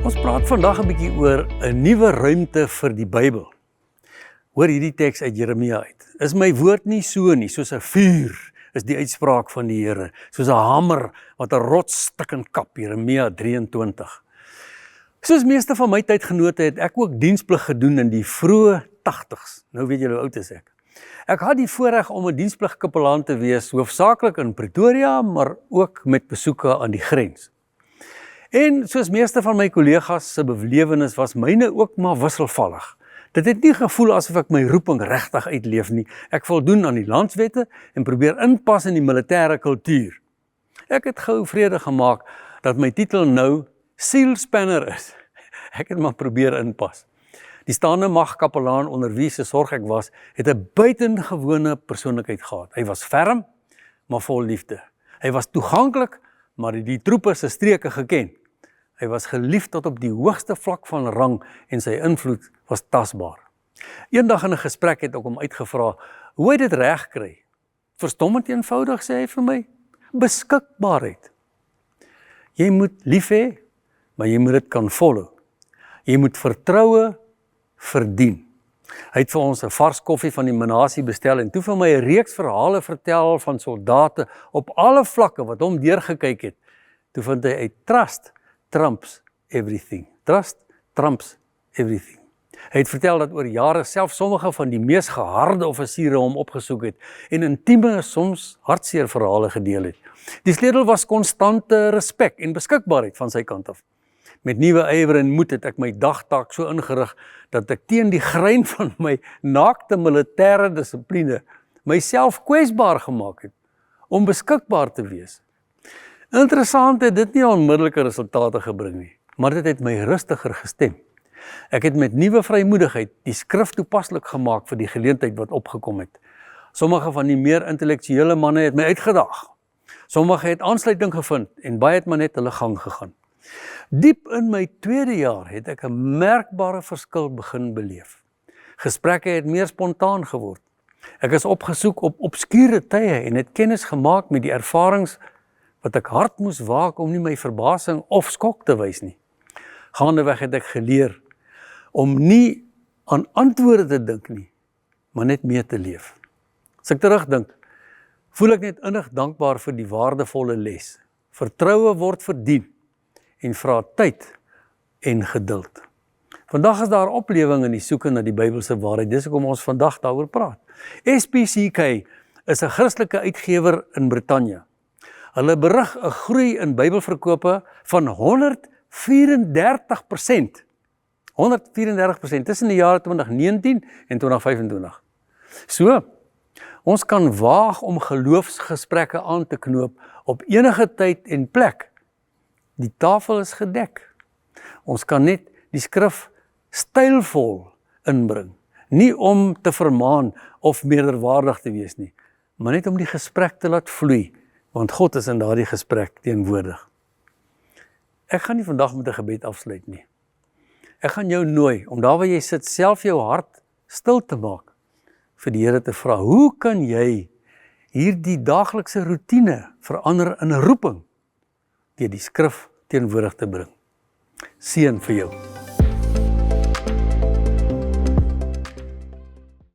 Ons praat vandag 'n bietjie oor 'n nuwe ruimte vir die Bybel. Hoor hierdie teks uit Jeremia uit. Is my woord nie so nie, soos 'n vuur is die uitspraak van die Here, soos 'n hamer wat 'n rots stik en kap, Jeremia 23. Soos meeste van my tydgenote het ek ook diensplig gedoen in die vroeë 80s. Nou weet julle hoe oud is ek. Ek had die voorreg om 'n dienspligkapelaan te wees, hoofsaaklik in Pretoria, maar ook met besoeke aan die grens. En soos meeste van my kollegas se belewenis was myne ook maar wisselvallig. Dit het nie gevoel asof ek my roeping regtig uitleef nie. Ek voldoen aan die landswette en probeer inpas in die militêre kultuur. Ek het gou vrede gemaak dat my titel nou Seal Spanner is. Ek het maar probeer inpas. Die staande mag kapelaan onder wie se sorg ek was, het 'n buitengewone persoonlikheid gehad. Hy was ferm, maar vol liefde. Hy was toeganklik, maar het die troepe se streke geken. Hy was geliefd tot op die hoogste vlak van rang en sy invloed was tasbaar. Eendag in 'n gesprek het ek hom uitgevra hoe hy dit reg kry. Verstommend eenvoudig, sê hy vir my, beskikbaarheid. Jy moet lief hê, maar jy moet dit kan volhou. Jy moet vertroue verdien. Hy het vir ons 'n vars koffie van die Manasie bestel en toe vir my 'n reeks verhale vertel van soldate op alle vlakke wat hom deurgekyk het. Toe vind hy uit trust trumps everything. Trust trumps everything. Hy het vertel dat oor jare self sommige van die mees geharde offisiere hom opgesoek het en intieme, soms hartseer verhale gedeel het. Die sleutel was konstante respek en beskikbaarheid van sy kant af. Met nuwe ywer en moed het ek my dagtaak so ingerig dat ek teen die grein van my naakte militêre dissipline myself kwesbaar gemaak het om beskikbaar te wees. Interessant het dit nie onmiddellike resultate gebring nie, maar dit het my rustiger gestem. Ek het met nuwe vrymoedigheid die skrif toepaslik gemaak vir die geleentheid wat opgekom het. Sommige van die meer intellektuele manne het my uitgedaag. Sommige het aansluiting gevind en baie het maar net hulle gang gegaan. Diep in my tweede jaar het ek 'n merkbare verskil begin beleef. Gesprekke het meer spontaan geword. Ek is opgesoek op obskure tye en het kennis gemaak met die ervarings wat ek hard moes waak om nie my verbasing of skok te wys nie. Gaandeweg het ek geleer om nie aan antwoorde te dink nie, maar net mee te leef. As ek terugdink, voel ek net innig dankbaar vir die waardevolle les. Vertroue word verdien en vra tyd en geduld. Vandag is daar oplewing in die soeke na die Bybelse waarheid. Dis hoekom ons vandag daaroor praat. SPCK is 'n Christelike uitgewer in Brittanje. Hulle berig 'n groei in Bybelverkope van 134%. 134% tussen die jare 2019 en 2025. So, ons kan waag om geloofsgesprekke aan te knoop op enige tyd en plek. Die tafel is gedek. Ons kan net die skrif stylvol inbring. Nie om te vermaan of meerderwaardig te wees nie, maar net om die gesprek te laat vloei, want God is in daardie gesprek teenwoordig. Ek gaan nie vandag met 'n gebed afsluit nie. Ek gaan jou nooi om daar waar jy sit self jou hart stil te maak vir die Here te vra, hoe kan jy hierdie daaglikse roetine verander in 'n roeping deur die skrif teenwoordig te bring? Seën vir jou.